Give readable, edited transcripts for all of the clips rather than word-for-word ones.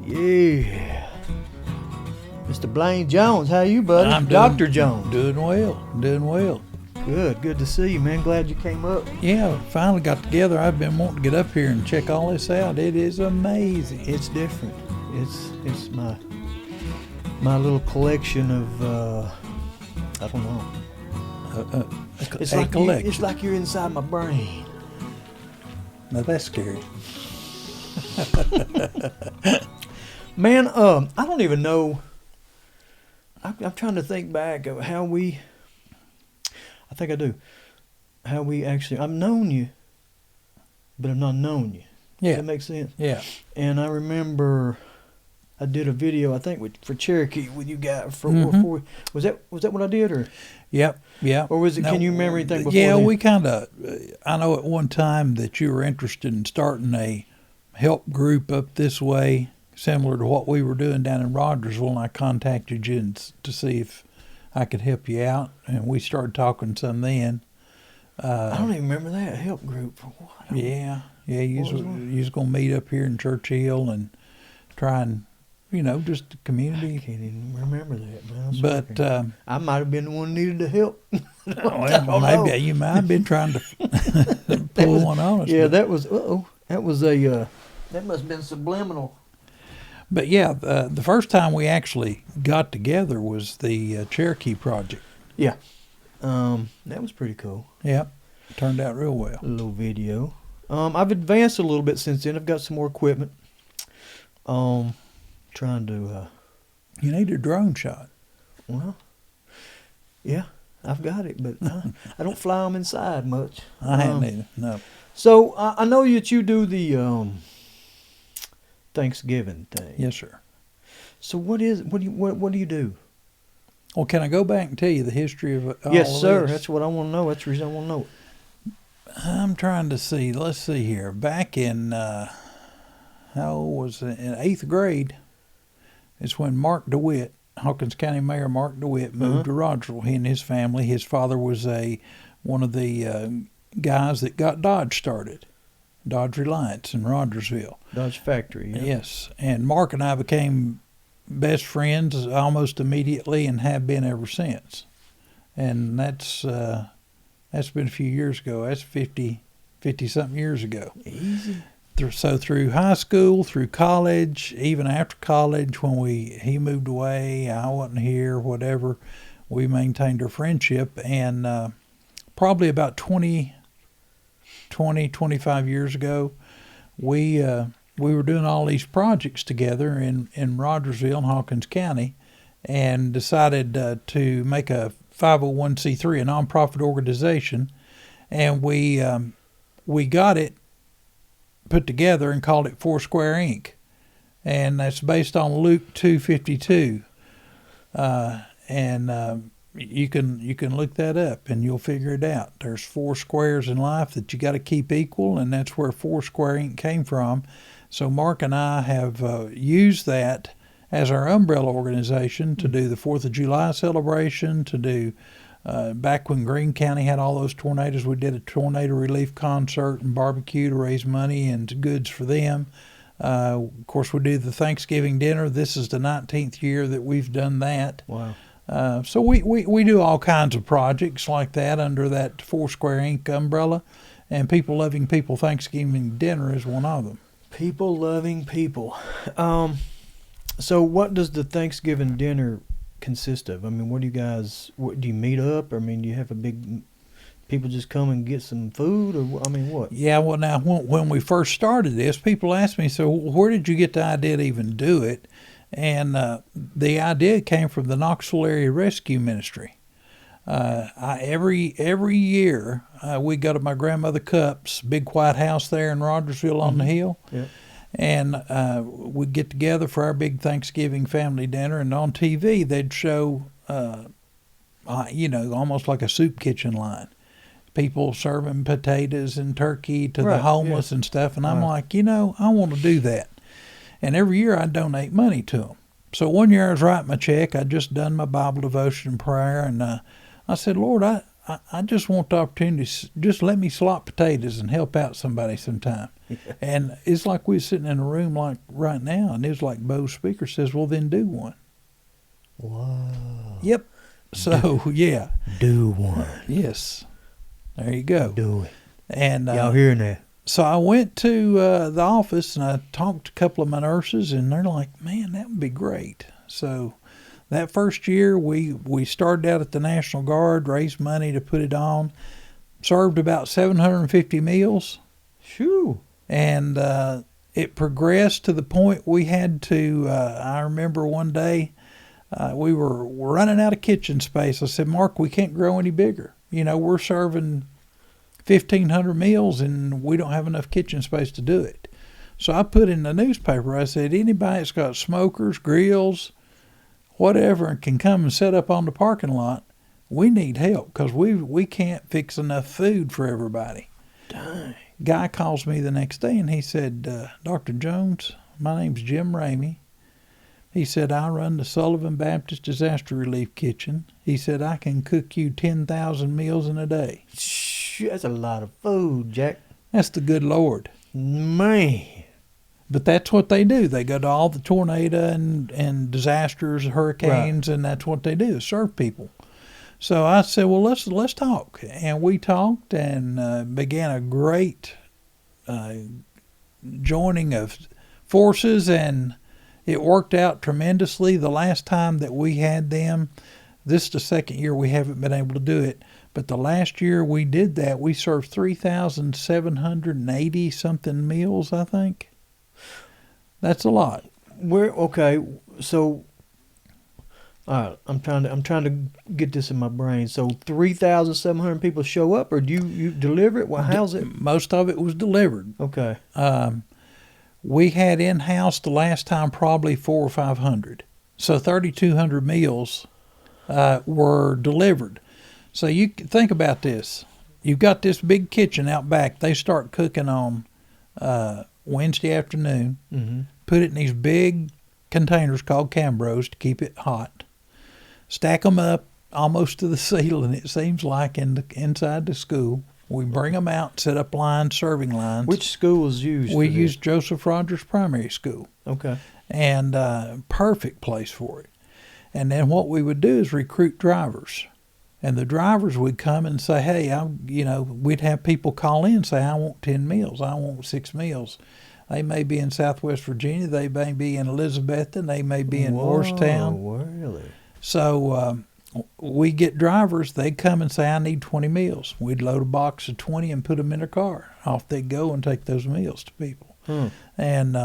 Yeah. Mr. Blaine Jones, how you, buddy? I'm Dr. Jones. Doing well. Good to see you, man. Glad you came up. Yeah, finally got together. I've been wanting to get up here and check all this out. It is amazing. It's different. It's my little collection of I don't know. It's like collection. It's like you're inside my brain. Now that's scary. Man, I don't even know. I'm trying to think back of how we. I think I do. How we actually. I've known you, but I've not known you. Yeah. Does that make sense? Yeah. And I remember I did a video, I think, for Cherokee with you guys. Was that what I did, or? Yep. Or was it? No, can you remember anything before? Yeah, then? we kind of. I know at one time that you were interested in starting a help group up this way, similar to what we were doing down in Rogersville, and I contacted you to see if I could help you out, and we started talking some then. I don't even remember that help group for what. Yeah. You was gonna meet up here in Churchill and try and, just the community. I can't even remember that, man. But I might have been the one who needed the help. Well, maybe you might have been trying to pull one on us. Yeah, that was. That was a. That must have been subliminal. But yeah, the first time we actually got together was the Cherokee project. Yeah, that was pretty cool. Yeah, turned out real well. A little video. I've advanced a little bit since then. I've got some more equipment. Trying to. You need a drone shot. Well, yeah, I've got it, but I don't fly them inside much. I haven't either. No. So I know that you do the Thanksgiving thing. Yes, sir. So what do you do? Well, can I go back and tell you the history of all Yes, of sir. this? That's what I want to know. That's the reason I want to know it. I'm trying to see. Let's see here. Back in, how old was it? In 8th grade, it's when Mark DeWitt, Hawkins County Mayor Mark DeWitt, moved to Rogersville. He and his family. His father was one of the guys that got Dodge started, Dodge Reliance in Rogersville. Dodge factory. Yeah. Yes, and Mark and I became best friends almost immediately and have been ever since. And that's been a few years ago. That's 50-something years ago. Easy. So through high school, through college, even after college, when he moved away, I wasn't here, whatever, we maintained our friendship. And probably about 25 years ago, we were doing all these projects together in Rogersville and Hawkins County, and decided to make a 501c3, a nonprofit organization, and we got it put together and called it Foursquare Inc., and that's based on Luke 2:52, and you can look that up and you'll figure it out. There's 4 squares in life that you got to keep equal, and that's where Foursquare Inc. came from. So Mark and I have used that as our umbrella organization to do the 4th of July celebration, to do, back when Greene County had all those tornadoes, we did a tornado relief concert and barbecue to raise money and goods for them. Of course, we do the Thanksgiving dinner. This is the 19th year that we've done that. Wow. So we do all kinds of projects like that under that Foursquare Inc. umbrella, and People Loving People Thanksgiving dinner is one of them. People loving people. So what does the Thanksgiving dinner consist of? I mean, what do you meet up? I mean, do you have people just come and get some food, or I mean, what? Yeah, well, now when we first started this, people asked me, so where did you get the idea to even do it? And the idea came from the Knoxville Area Rescue Ministry. Every year we go to my grandmother Cup's big white house there in Rogersville on the hill. Yeah. And we'd get together for our big Thanksgiving family dinner, and on TV they'd show, almost like a soup kitchen line. People serving potatoes and turkey to the homeless and stuff. And I'm like, I want to do that. And every year I donate money to them. So one year I was writing my check. I'd just done my Bible devotion and prayer, and I said, Lord, I I just want the opportunity. Just let me slop potatoes and help out somebody sometime. And it's like we're sitting in a room like right now, and it's like Bo's speaker says, "Well, then do one." Wow. Yep. So yeah. Do one. Yes. There you go. Do it. And Y'all hearing that? so I went to the office and I talked to a couple of my nurses, and they're like, "Man, that would be great." So that first year, we started out at the National Guard, raised money to put it on, served about 750 meals, Shoo. and it progressed to the point we had to. I remember one day we were running out of kitchen space. I said, "Mark, we can't grow any bigger. You know, we're serving 1,500 meals, and we don't have enough kitchen space to do it." So I put in the newspaper. I said, "Anybody that's got smokers, grills, whatever, and can come and set up on the parking lot, we need help because we can't fix enough food for everybody." Dang. Guy calls me the next day and he said, "Dr. Jones, my name's Jim Ramey." He said, "I run the Sullivan Baptist Disaster Relief Kitchen." He said, "I can cook you 10,000 meals in a day." Shoo, that's a lot of food, Jack. That's the good Lord. Man. But that's what they do. They go to all the tornado and disasters, hurricanes, and that's what they do, is serve people. So I said, "Well, let's talk." And we talked and began a great joining of forces, and it worked out tremendously. The last time that we had them, this is the second year we haven't been able to do it, but the last year we did that, we served 3,780 something meals, I think. That's a lot. Okay, so all right, I'm trying to get this in my brain. So 3,700 people show up, or do you deliver it? Well, how's it? Most of it was delivered. Okay. We had in-house the last time probably 400 or 500. So 3,200 meals were delivered. So you think about this. You've got this big kitchen out back. They start cooking on Wednesday afternoon. Mm-hmm. Put it in these big containers called Cambros to keep it hot. Stack them up almost to the ceiling, it seems like, inside the school. We bring them out, set up lines, serving lines. Which school is used? We for use this? Joseph Rogers Primary School. Okay. And perfect place for it. And then what we would do is recruit drivers. And the drivers would come and say, "Hey, we'd have people call in and say, 'I want 10 meals. I want 6 meals.'" They may be in Southwest Virginia. They may be in Elizabethton. They may be in Morristown. Really? So we get drivers. They come and say, "I need 20 meals." We'd load a box of 20 and put them in a car. Off they go and take those meals to people. And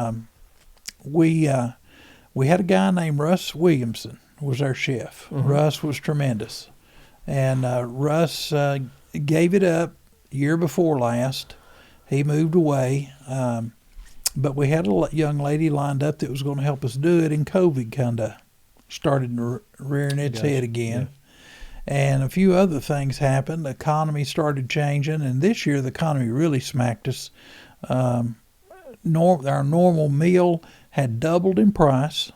we had a guy named Russ Williamson was our chef. Mm-hmm. Russ was tremendous. And Russ gave it up year before last. He moved away. But we had a young lady lined up that was going to help us do it, and COVID kind of started rearing its head again. Yeah. And a few other things happened. The economy started changing, and this year the economy really smacked us. Our normal meal had doubled in price.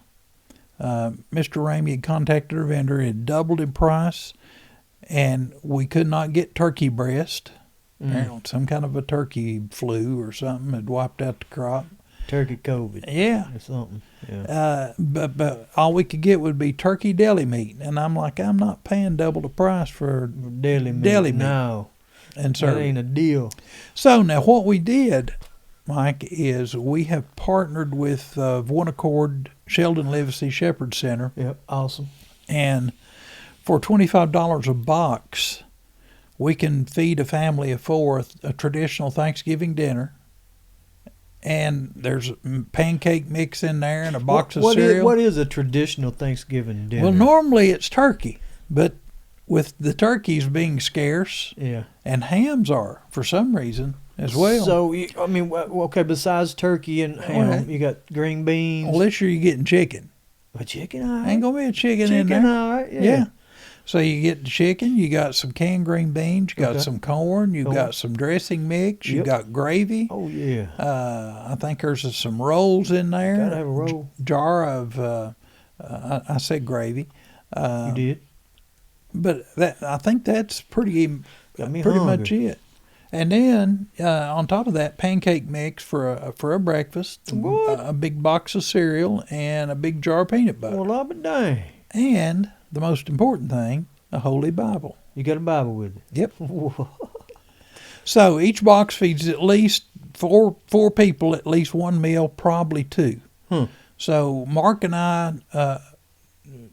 Mr. Ramey had contacted our vendor. It had doubled in price, and we could not get turkey breast. Some kind of a turkey flu or something had wiped out the crop. Turkey COVID. Yeah. Or something. Yeah. But all we could get would be turkey deli meat. And I'm like, I'm not paying double the price for deli meat. No. And so that ain't a deal. So now what we did, Mike, is we have partnered with One Accord Sheldon Livesey Shepherd Center. Yep. Awesome. And for $25 a box, we can feed a family of 4 a traditional Thanksgiving dinner, and there's pancake mix in there and a box of cereal. What is a traditional Thanksgiving dinner? Well, normally it's turkey, but with the turkeys being scarce, and hams are for some reason as well. So, okay, besides turkey and ham, you got green beans. Well, this year you're getting chicken. A chicken, all right. Ain't going to be a chicken in there. All right, yeah. So you get the chicken, you got some canned green beans, you got some corn, you got some dressing mix, you got gravy. Oh, yeah. I think there's some rolls in there. Gotta have a roll. Jar of, I said gravy. You did? but I think that's pretty Got me much hungry. it. And then on top of that, pancake mix for a breakfast, What? a big box of cereal, and a big jar of peanut butter. Well, I'll be dang. And the most important thing, a Holy Bible. You got a Bible with it? Yep. Whoa. So each box feeds at least four people, at least one meal, probably two. So Mark and I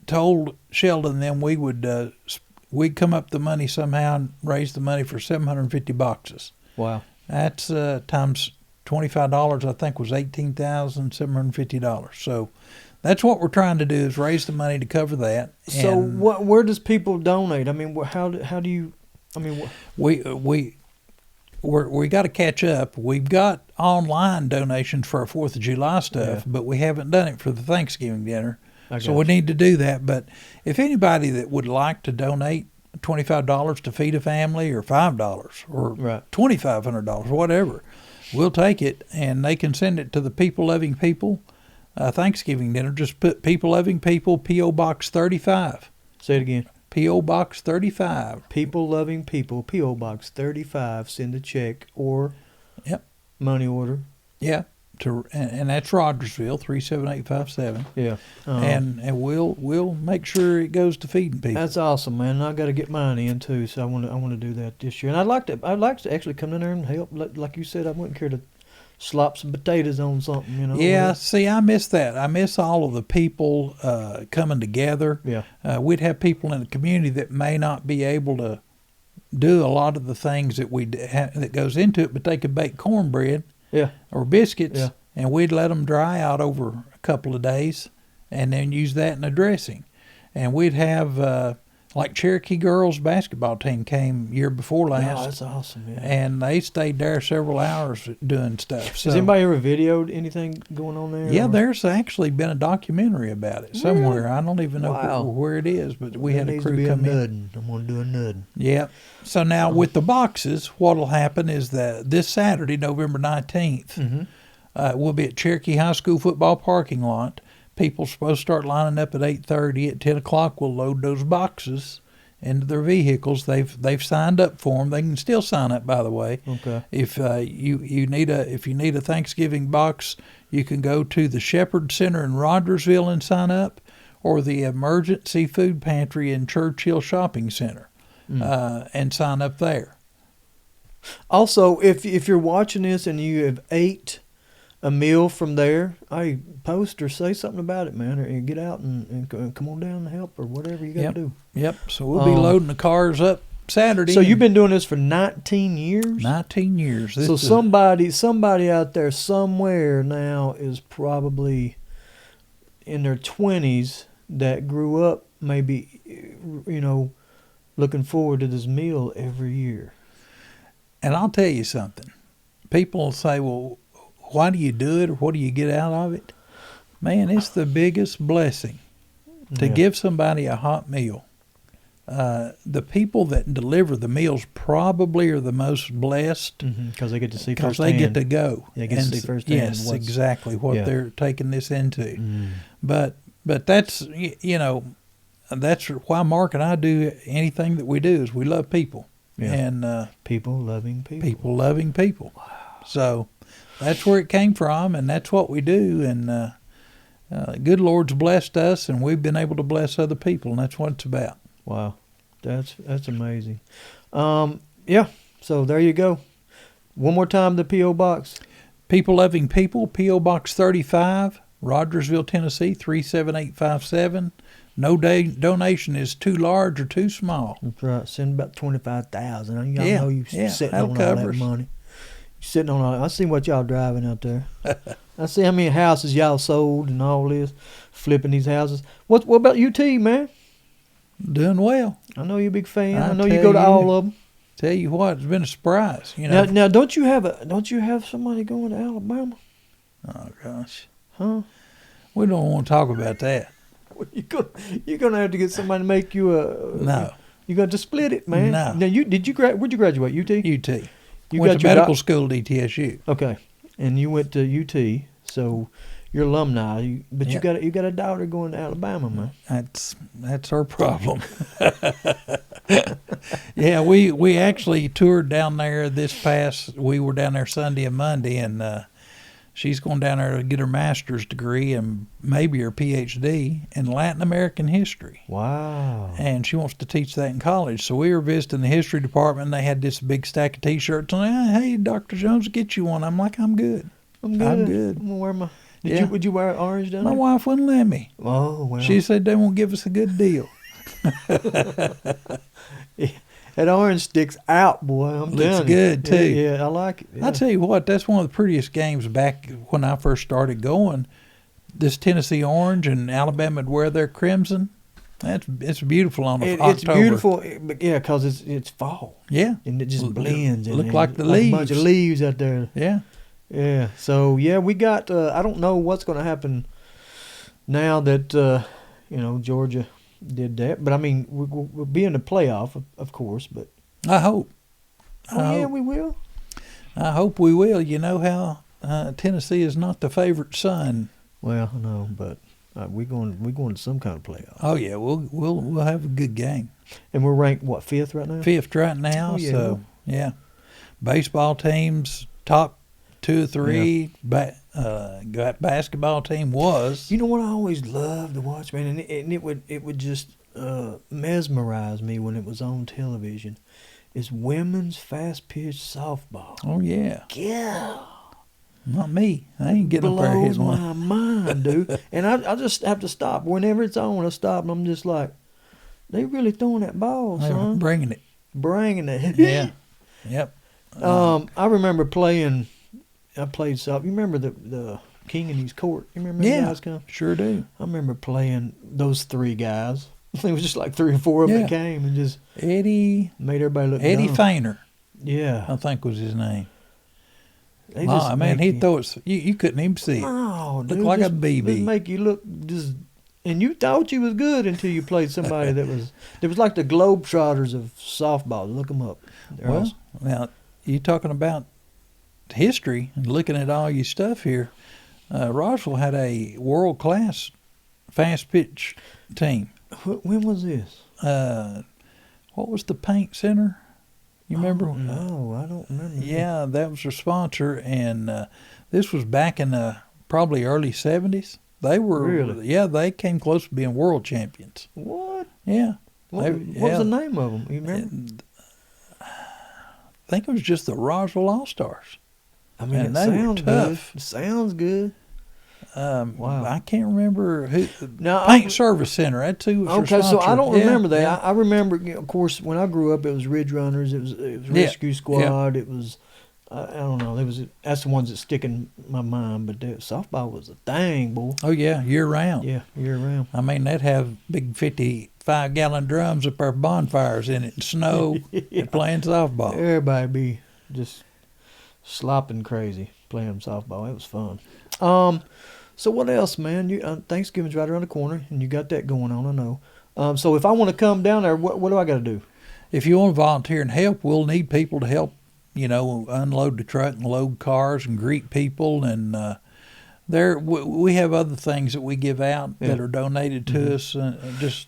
told Sheldon then we'd come up the money somehow and raise the money for 750 boxes. Wow. That's times $25, I think, was $18,750. So that's what we're trying to do, is raise the money to cover that. So And where does people donate? I mean, how do you? I mean, we got to catch up. We've got online donations for our 4th of July stuff, but we haven't done it for the Thanksgiving dinner. So we need to do that. But if anybody that would like to donate $25 to feed a family, or $5 or $2,500, whatever, we'll take it, and they can send it to the People Loving People Thanksgiving dinner. Just put People Loving People, P.O. Box 35. Say it again. P.O. Box 35. People Loving People, P.O. Box 35. Send a check or money order. Yeah. And that's Rogersville 37857. Yeah. And we'll make sure it goes to feeding people. That's awesome, man. I got to get mine in too, so I want to do that this year. And I'd like to actually come in there and help. Like you said, I wouldn't care to slop some potatoes on something, you know. Yeah, see, I miss that. I miss all of the people coming together. Yeah. We'd have people in the community that may not be able to do a lot of the things that that goes into it, but they could bake cornbread. Yeah. Or biscuits, and we'd let them dry out over a couple of days, and then use that in a dressing. And we'd have like Cherokee girls basketball team came year before last. Oh, that's awesome, yeah. And they stayed there several hours doing stuff. So, has anybody ever videoed anything going on there? Yeah, or? there's actually been a documentary about it somewhere. Really? I don't even know where it is, but we had a crew come in. I'm going to do a nudding. Yeah. So now with the boxes, what'll happen is that this Saturday, November 19th, we'll be at Cherokee High School football parking lot. People supposed to start lining up at 8:30. At 10 o'clock, we'll load those boxes into their vehicles. They've signed up for them. They can still sign up, by the way. Okay. If you need a Thanksgiving box, you can go to the Shepherd Center in Rogersville and sign up, or the Emergency Food Pantry in Churchill Shopping Center, and sign up there. Also, if you're watching this and you have ate a meal from there, I post or say something about it, man, or get out and come on down and help, or whatever you got to do. Yep. So we'll be loading the cars up Saturday. So you've been doing this for 19 years? 19 years. So somebody out there somewhere now is probably in their 20s that grew up maybe, looking forward to this meal every year. And I'll tell you something. People will say, well, why do you do it, or what do you get out of it? Man, it's the biggest blessing to give somebody a hot meal. The people that deliver the meals probably are the most blessed because they get to see firsthand. Because they get to go. They get to see firsthand. Yes, exactly what they're taking this into. But that's, that's why Mark and I do anything that we do, is we love people. Yeah. And people loving people. People loving people. Wow. So that's where it came from, and that's what we do. And good Lord's blessed us, and we've been able to bless other people, and that's what it's about. Wow, that's amazing. Yeah. So there you go. One more time, the P.O. Box. People Loving People, P.O. Box 35, Rogersville, Tennessee 37857. No donation is too large or too small. That's right. Send about 25,000. Y'all know you sitting on all that money. Sitting on all. I see what y'all driving out there. I see how many houses y'all sold and all this, flipping these houses. What about UT, man? Doing well. I know you're a big fan. I know you go to all of them. Tell you what, it's been a surprise. Now, don't you have somebody going to Alabama? Oh gosh. Huh? We don't want to talk about that. You're gonna have to get somebody to make you a. No. You got to split it, man. No. Now where'd you graduate? UT. UT. You went got to medical school at ETSU. Okay, and you went to UT, so You're alumni, but Yeah. you got a daughter going to Alabama, man. That's our problem. Yeah, we actually toured down there we were down there Sunday and Monday, and she's going down there to get her master's degree and maybe her PhD in Latin American history. Wow. And she wants to teach that in college. So we were visiting the history department, and they had this big stack of T-shirts. And, hey, Dr. Jones, get you one. I'm like, I'm good. I'm good. I'm gonna wear my. Would you wear orange down My there? wife wouldn't let me. Oh well. She said they won't give us a good deal. That orange sticks out, boy. I'm Looks telling you. good, too. Yeah, I like it. Yeah. I tell you what, that's one of the prettiest games back when I first started going. This Tennessee orange and Alabama would wear their crimson. It's beautiful on October. It's beautiful, but yeah, because it's fall. Yeah, and it just blends. Look and like the like leaves. a bunch of leaves out there. Yeah. Yeah. So yeah, we got. I don't know what's going to happen now that Georgia did that, but I mean we'll be in the playoff, of course. But I hope. We will. I hope we will. You know how Tennessee is not the favorite son. Well, no, but we're going to some kind of playoff. Oh yeah, we'll have a good game. And we're ranked what, 5th right now? 5th right now. Oh, yeah. So yeah, baseball teams top 2 or 3. Got basketball team was. You know what I always loved to watch, man, and it would just mesmerize me when it was on television. Is women's fast pitch softball. Oh yeah. Yeah. Not me. I ain't getting up there Blows hitting one. my mind, dude. And I just have to stop. Whenever it's on, I stop, and I'm just like, they really throwing that ball, They were son. bringing it. Bringing it. Yeah. Yep. I remember playing. I played softball. You remember the King and His Court? You remember Yeah. the guys come? Sure do. I remember playing those 3 guys. It was just like 3 or 4 of them that came and just Eddie made everybody look Eddie dumb. Feiner, Yeah. I think was his name. They Man, make he'd you- throw it. You couldn't even see it. No, dude. Looked like a just BB. make you look just, and you thought you was good until you played somebody that was like the Globetrotters of softball. Look them up. They're Well, awesome. now you talking about history and looking at all your stuff here. Rogersville had a world class fast pitch team. When was this? What was the Paint Center? You remember? No, I don't remember. Yeah, that was their sponsor, and this was back in the probably early 70s. They were Really? Yeah, they came close to being world champions. What? Yeah. What was the name of them? You remember? And I think it was just the Rogersville All-Stars. I mean, and it they were sounds good. tough. It sounds good. Wow. I can't remember who. Now, Paint Service Center. That's who was their Okay, so I sponsor. don't Yeah, remember that. yeah. I remember, of course, when I grew up, it was Ridge Runners, it was Rescue Squad, it was, I don't know, that's the ones that stick in my mind. But softball was a thing, boy. Oh yeah, year round. Yeah, year round. I mean, they'd have big 55-gallon drums up there, bonfires in it, and snow, and playing softball. Everybody be just slopping crazy playing softball. It was fun. So what else, man? Thanksgiving's right around the corner, and you got that going on, I know. So if I want to come down there, what do I got to do? If you want to volunteer and help, we'll need people to help, unload the truck and load cars and greet people. And we have other things that we give out that are donated to us.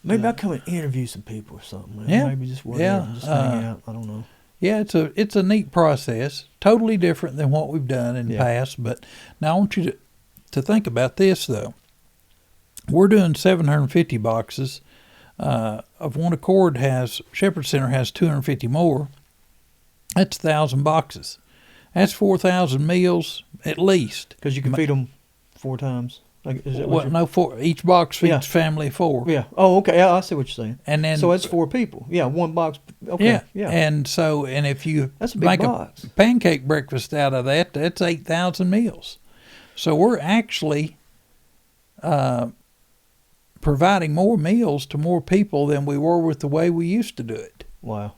Maybe I'll come and interview some people or something, man. Yeah. Maybe just whatever, just hang out. I don't know. Yeah, it's a neat process, totally different than what we've done in the past. But now I want you to think about this, though. We're doing 750 boxes. Of One Accord Shepherd Center has 250 more. That's 1,000 boxes. That's 4,000 meals at least. Because you can feed them 4 times. Like, is that what No, 4. Each box feeds family of 4. Yeah. Oh, okay. Yeah, I see what you're saying. And then so it's 4 people. Yeah, 1 box. Okay. Yeah. And if you That's a big make box. a pancake breakfast out of that, that's 8,000 meals. So we're actually providing more meals to more people than we were with the way we used to do it. Wow.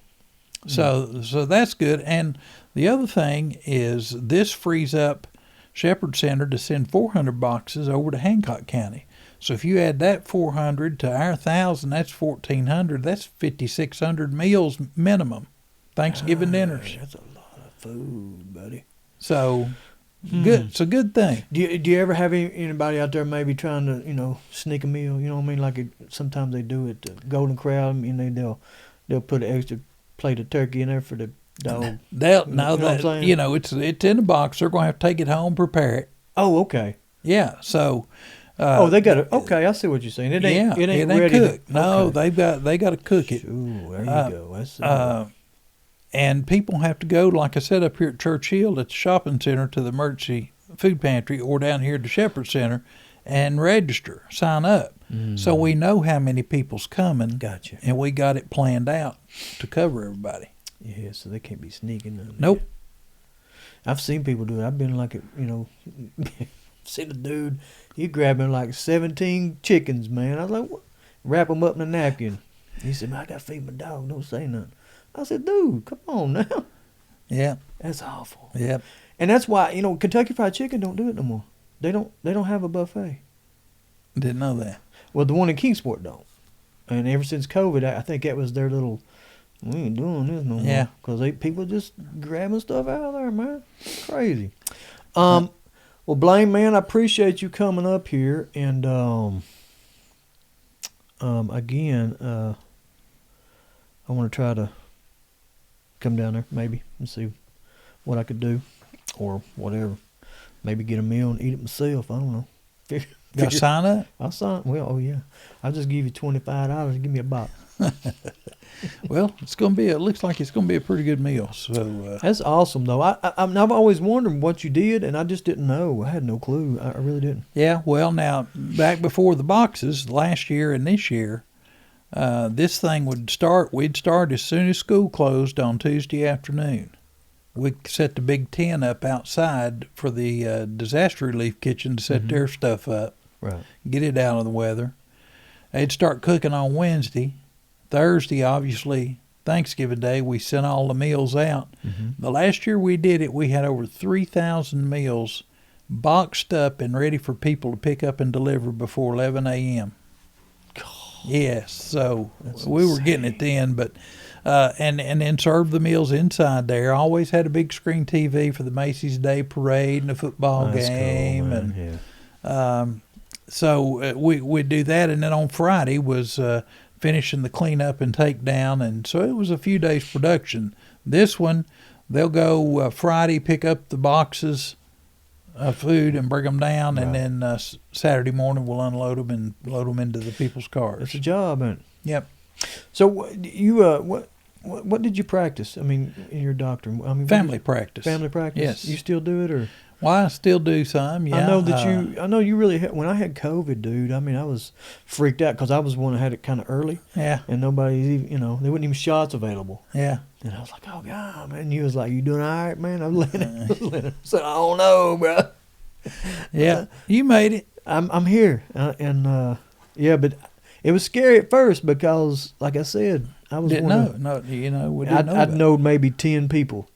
So that's good. And the other thing is this frees up Shepherd Center to send 400 boxes over to Hancock County. So if you add that 400 to our 1,000, that's 1,400. That's 5,600 meals minimum. Thanksgiving dinners. That's a lot of food, buddy. So Good. It's a good thing. Do you ever have anybody out there maybe trying to sneak a meal? You know what I mean? Like sometimes they do it. Golden Corral. I mean they'll put an extra plate of turkey in there for the dog. They'll You know what I'm saying? it's in a box. They're going to have to take it home, prepare it. Oh, okay. Yeah. So. They got it. Okay, I see what you're saying. It ain't ready cooked. No, okay. they got to cook it. Ooh, there you go. That's And people have to go, like I said, up here at Church Hill at the shopping center to the emergency food pantry or down here at the Shepherd Center and register, sign up. So we know how many people's coming. Gotcha. And we got it planned out to cover everybody. Yeah, so they can't be sneaking. Nope. I've seen people do it. I've been like, seen a dude, he grabbing like 17 chickens, man. I was like, what? Wrap them up in a napkin. He said, man, I got to feed my dog. Don't say nothing. I said, dude, come on now. Yeah. That's awful. Yep. And that's why, Kentucky Fried Chicken don't do it no more. They don't have a buffet. Didn't know that. Well, the one in Kingsport don't. And ever since COVID, I think that was their little, we ain't doing this no more. Yeah. Because people just grabbing stuff out of there, man. Crazy. Well, Blaine, man, I appreciate you coming up here. And again, I want to try to come down there maybe and see what I could do or whatever. Maybe get a meal and eat it myself. I don't know. Got to sign up? I'll sign. Well, oh yeah. I'll just give you $25 and give me a box. Well, it looks like it's going to be a pretty good meal. So that's awesome, though. I've always wondered what you did, and I just didn't know. I had no clue. I really didn't. Yeah, well, now, back before the boxes, last year and this year, this thing we'd start as soon as school closed on Tuesday afternoon. We'd set the big tent up outside for the disaster relief kitchen to set their stuff up, right? Get it out of the weather. They'd start cooking on Wednesday. Thursday, obviously, Thanksgiving Day, we sent all the meals out. The last year we did it, we had over 3,000 meals boxed up and ready for people to pick up and deliver before 11 a.m. Yes, so we were getting it then, but and then served the meals inside there. Always had a big screen TV for the Macy's Day Parade and the football game, cool, man. and so we'd do that, and then on Friday was finishing the cleanup and takedown, and so it was a few days production. This one, they'll go Friday, pick up the boxes of food and bring them down, right. And then Saturday morning we'll unload them and load them into the people's cars. It's a job, man. Yep. So you what did you practice? I mean, in your doctor? I mean, family practice. Family practice. Yes. You still do it, or? Well, I still do some. Yeah. I know that I know you really had, when I had COVID, dude. I mean, I was freaked out because I was the one that had it kind of early. Yeah. And nobody's even, there wasn't even shots available. Yeah. And I was like, oh God, man. And you was like, you doing all right, man? I'm letting it. So I don't know, bro. Yeah. You made it. I'm here, yeah, but it was scary at first because, like I said, I was didn't know. We didn't know. I'd know maybe 10 people.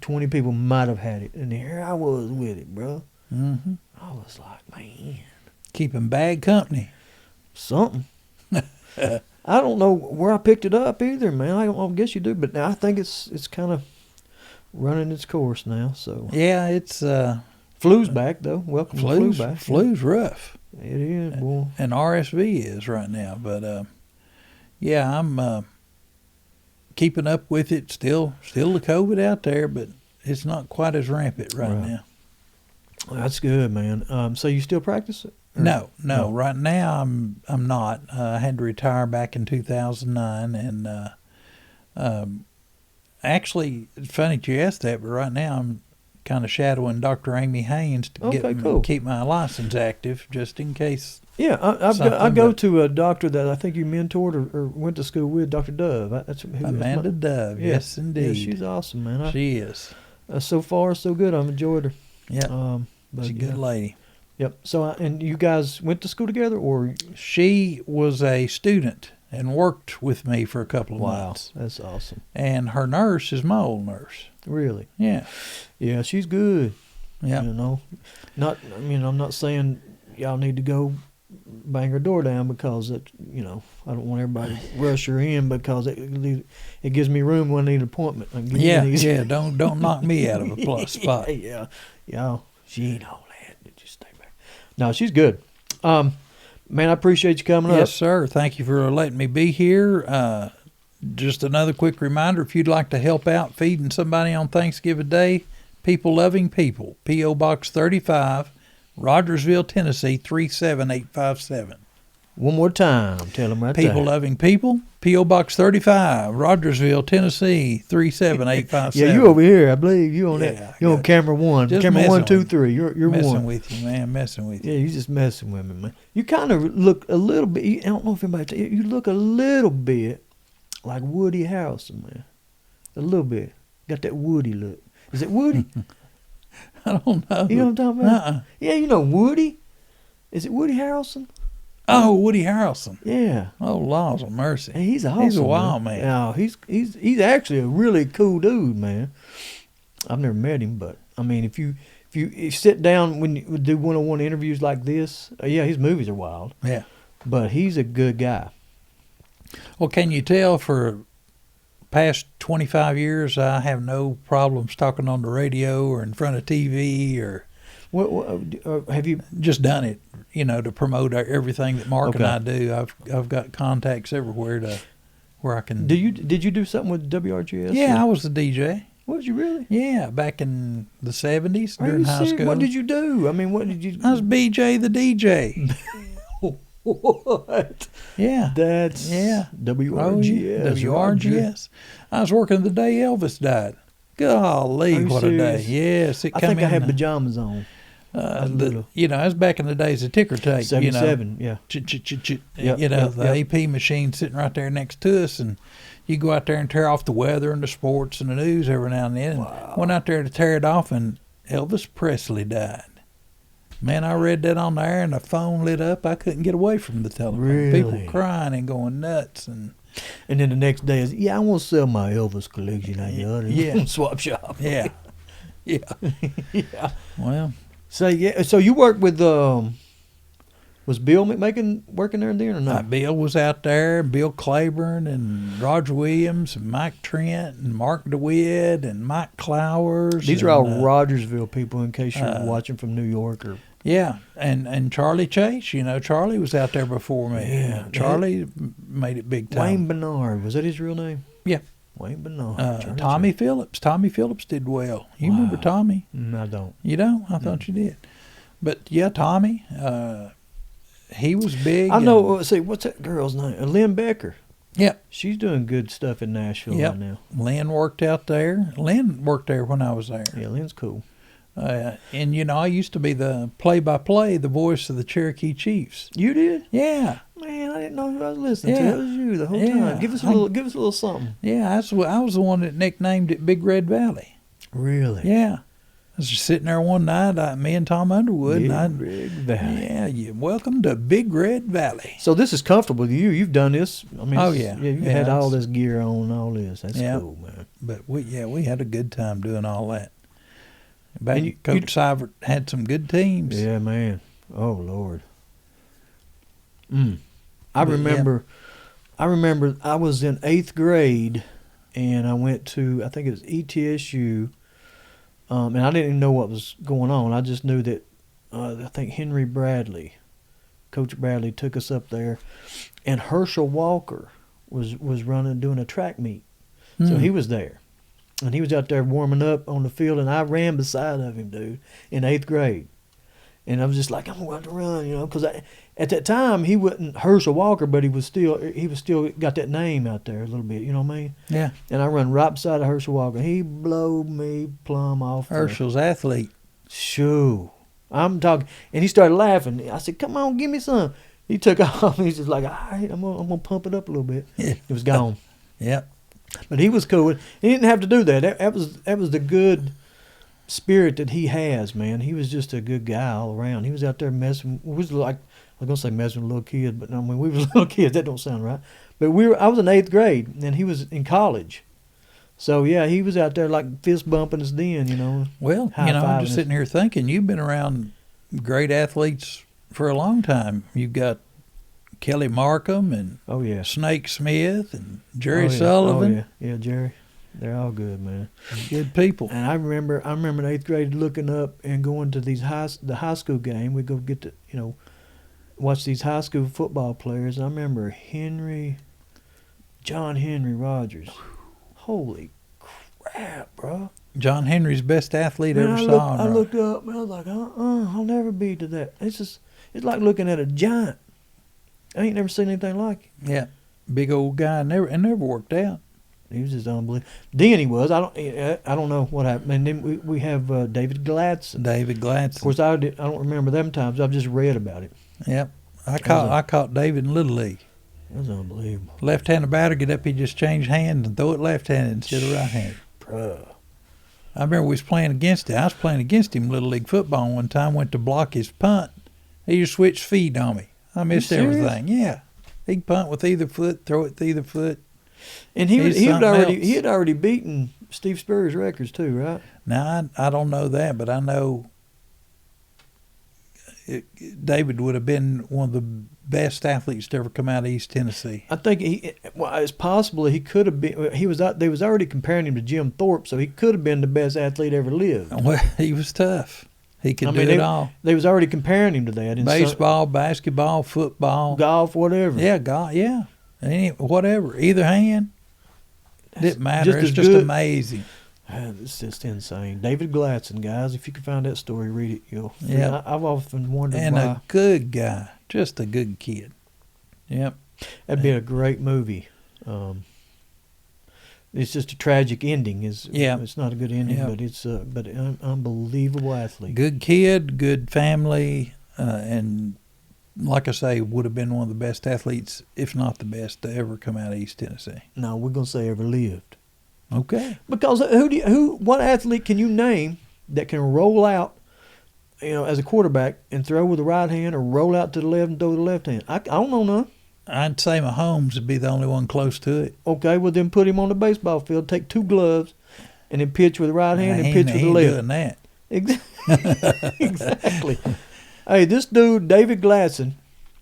20 people might have had it, and here I was with it, bro. Mm-hmm. I was like, man, keeping bad company. Something. I don't know where I picked it up either, man. I guess you do, but now I think it's kind of running its course now. So yeah, it's flu's back though. Welcome to flu back. Flu's rough. It is, boy. And RSV is right now, but yeah, I'm. Keeping up with it, still the COVID out there, but it's not quite as rampant right now. Well, that's good, man. So you still practice it? No. Right now I'm not. I had to retire back in 2009, and actually, it's funny that you asked that, but right now I'm kind of shadowing Dr. Amy Haynes to keep my license active, just in case. Yeah, I go to a doctor that I think you mentored or went to school with, Dr. Dove. That's Amanda Dove, yes, indeed. Yeah, she's awesome, man. She is. So far, so good. I've enjoyed her. Yeah, she's a good lady. Yep. So, and you guys went to school together, or? She was a student and worked with me for a couple of months. Wow, that's awesome. And her nurse is my old nurse. Really? Yeah. Yeah, she's good. Yeah. I'm not saying y'all need to go bang her door down because I don't want everybody to rush her in because it gives me room when I need an appointment. Yeah. Don't knock me out of a plus spot. Yeah. She ain't all that. Just stay back. No, she's good. Man, I appreciate you coming up. Yes, sir. Thank you for letting me be here. Just another quick reminder, if you'd like to help out feeding somebody on Thanksgiving Day, People Loving People, P.O. Box 35, Rogersville, Tennessee, 37857. One more time. Tell them right People there. Loving People, P.O. Box 35, Rogersville, Tennessee, 37857. Yeah, you over here. I believe you on Yeah, that. You on camera one. Just Camera messing 1, 2, with 3. You're messing one. with you, man. Messing with you. Yeah, you just messing with me, man. You kind of look a little bit. I don't know if anybody. You look a little bit like Woody Harrelson, man. A little bit. Got that Woody look. Is it Woody? I don't know. You know what I'm talking about? Uh-uh. Yeah, you know Woody. Is it Woody Harrelson? Oh, Woody Harrelson. Yeah. Oh, laws of mercy. Hey, he's awesome. He's a wild man. No, he's actually a really cool dude, man. I've never met him, but I mean, if you sit down when you do one-on-one interviews like this, yeah, his movies are wild. Yeah. But he's a good guy. Well, can you tell for past 25 years I have no problems talking on the radio or in front of TV or What have you? just done it, to promote everything that Mark and Okay. I do. I've got contacts everywhere to where I can. Did you do something with WRGS? Yeah, I was the DJ. Was you really? Yeah, back in the 70s Are during you high serious? school. What did you do? I mean, what did you? I was BJ the DJ. What? Yeah. That's WRGS. WRGS. I was working the day Elvis died. Golly, Are you what a day. serious? Yes, it I came think I in. had pajamas on. Little. It was back in the days of ticker tape. 77, yeah. Yep, The AP machine sitting right there next to us, and you go out there and tear off the weather and the sports and the news every now and then. Wow. And went out there to tear it off, and Elvis Presley died. Man, I read that on there, and the phone lit up. I couldn't get away from the telephone. Really? People crying and going nuts. And then the next day is, I want to sell my Elvis collection out here. Yeah. Swap shop. yeah. Yeah. Yeah. Well, So you worked with was Bill McMakin working there then or not? Bill was out there, Bill Claiborne and Roger Williams and Mike Trent and Mark DeWitt and Mike Clowers. These are all Rogersville people in case you're watching from New York or. Yeah, and Charlie Chase, Charlie was out there before me. Yeah. Charlie made it big time. Wayne Bernard, was that his real name? Yeah. Wayne Bernard. Charlie Tommy Chase. Phillips. Tommy Phillips did well. You remember Tommy? I don't. You don't? I thought you did. But yeah, Tommy, he was big. I know. See, what's that girl's name? Lynn Becker. Yeah. She's doing good stuff in Nashville right now. Lynn worked out there. Lynn worked there when I was there. Yeah, Lynn's cool. And I used to be the play-by-play, the voice of the Cherokee Chiefs. You did? Yeah. Man, I didn't know who I was listening Yeah. to. It was you the whole Yeah. time. Give us a little something. Yeah, I was the one that nicknamed it Big Red Valley. Really? Yeah. I was just sitting there one night, me and Tom Underwood. Big Valley. Welcome to Big Red Valley. So this is comfortable to you. You've done this. I mean, Oh, yeah. you Yeah, had all it's- this gear on, all this. That's Yeah. cool, man. But we had a good time doing all that. Back And you- Coach Seibert had some good teams. Yeah, man. Oh Lord. I But, remember I was in 8th grade and I went to, I think it was ETSU, and I didn't even know what was going on. I just knew that I think Henry Bradley, Coach Bradley, took us up there, and Herschel Walker was doing a track meet. So he was there. And he was out there warming up on the field, and I ran beside of him, dude, in 8th grade. And I was just like, I'm going to run, because at that time he wasn't Herschel Walker, but he was still got that name out there a little bit, you know what I mean? Yeah. And I run right beside of Herschel Walker. He blowed me plumb off. Herschel's athlete. Shoo. I'm talking, and he started laughing. I said, "Come on, give me some." He took off. He's just like, "All right, I'm gonna pump it up a little bit." Yeah. It was gone. Yep. But he was cool. He didn't have to do that. That was the good spirit that he has, man. He was just a good guy all around. He was out there messing. We was like, I was gonna say messing with little kids, but I mean we were little kids. That don't sound right. But I was in 8th grade, and he was in college. So yeah, he was out there like fist bumping us then, Well, I'm just sitting here thinking you've been around great athletes for a long time. You've got Kelly Markham and Oh yeah, Snake Smith and Jerry oh, yeah. Sullivan. Oh yeah, Jerry. They're all good, man. Good people. And I remember in 8th grade looking up and going to the high school game. We go get to, watch these high school football players. I remember John Henry Rogers. Holy crap, bro. John Henry's best athlete Man, ever saw. I looked up and I was like, I'll never be to that. It's like looking at a giant. I ain't never seen anything like it. Yeah, big old guy. Never worked out. He was just unbelievable. Then he was. I don't know what happened. And then we have David Gladson. David Gladson. Of course, I don't remember them times. I've just read about it. Yep. I caught David in Little League. That was unbelievable. Left-handed batter, get up, he just changed hands and throw it left-handed instead of right-handed. Bruh. I remember we was playing against it. I was playing against him in Little League football one time. Went to block his punt. He just switched feet on me. I missed everything. Yeah. He could punt with either foot, throw it to either foot. And he had already beaten Steve Spurrier's records too, right? Now I don't know that, but I know David would have been one of the best athletes to ever come out of East Tennessee. I think it's possible he could have been. They was already comparing him to Jim Thorpe, so he could have been the best athlete ever lived. Well, he was tough. He could do it all. They was already comparing him to that. In baseball, basketball, football, golf, whatever. Yeah, golf. Yeah, whatever. Either hand. Didn't matter. It's just good. Amazing. It's just insane. David Gladson, guys. If you can find that story, read it. Yeah. I've often wondered and why. A good guy, just a good kid. Yep. That'd be a great movie. It's just a tragic ending. It's not a good ending, but it's an unbelievable athlete. Good kid, good family, and like I say, would have been one of the best athletes, if not the best, to ever come out of East Tennessee. No, we're gonna say ever lived. Okay. Because what athlete can you name that can roll out, as a quarterback and throw with the right hand, or roll out to the left and throw with the left hand? I don't know none. I'd say Mahomes would be the only one close to it. Okay, well then put him on the baseball field, take 2 gloves, and then pitch with the right hand and pitch with the left. Doing that. Exactly. Hey, this dude, David Gladson,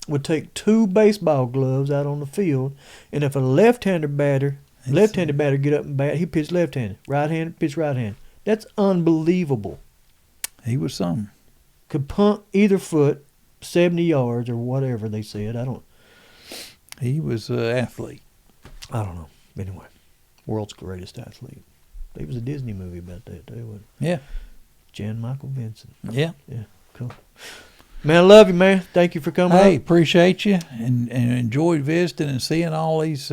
would take 2 baseball gloves out on the field, and if a left-handed batter get up and bat, he pitched left-handed. Right-handed, pitch right-handed. That's unbelievable. He was something. Could punt either foot 70 yards or whatever they said. He was an athlete. I don't know. Anyway, world's greatest athlete. There was a Disney movie about that too, wasn't it? Yeah. Jan Michael Vincent. Yeah. Yeah, cool. Man, I love you, man. Thank you for coming Hey, up. appreciate you and enjoyed visiting and seeing all these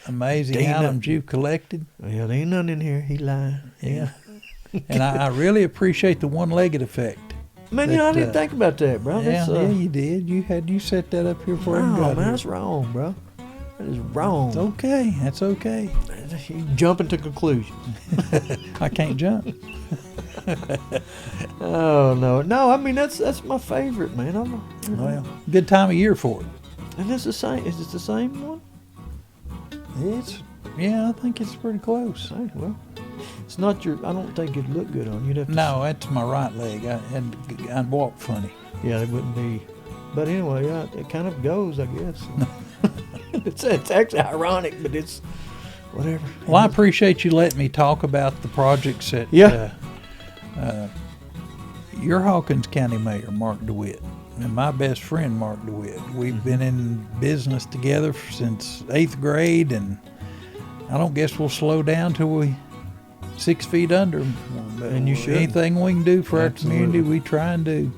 amazing items you've collected. Well, there ain't nothing in here. He lying. Yeah. And I really appreciate the one-legged effect. Man, I didn't think about that, bro. Yeah, you did. You set that up here for him. No, man, that's wrong, bro. That is wrong. It's okay. That's okay. You jumping to conclusions. I can't jump. Oh no! I mean that's my favorite, man. Well, good time of year for it. And it's the same. Is it the same one? I think it's pretty close. Hey, well, it's not your. I don't think it'd look good on you. You'd have to. No, that's my right leg. I'd walk funny. Yeah, it wouldn't be. But anyway, it kind of goes, I guess. It's actually ironic, but it's whatever. Well, I appreciate you letting me talk about the projects that. Your Hawkins County Mayor, Mark DeWitt, and my best friend, Mark DeWitt. We've been in business together since 8th grade, and I don't guess we'll slow down till we 6 feet under. But and you should. Anything we can do for our community, we try and do.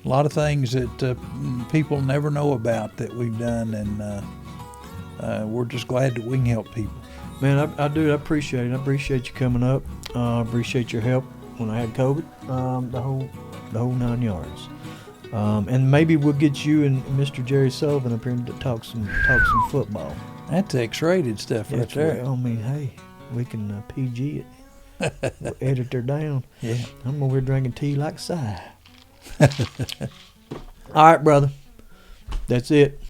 A lot of things that people never know about that we've done, and we're just glad that we can help people. Man, I do. I appreciate it. I appreciate you coming up. I appreciate your help when I had COVID. The whole 9 yards. And maybe we'll get you and Mr. Jerry Sullivan up here to talk some football. That's X-rated stuff right there. Well, I mean, hey, we can PG it. We'll edit her down. Yeah. I'm over here drinking tea like Si. All right, brother. That's it.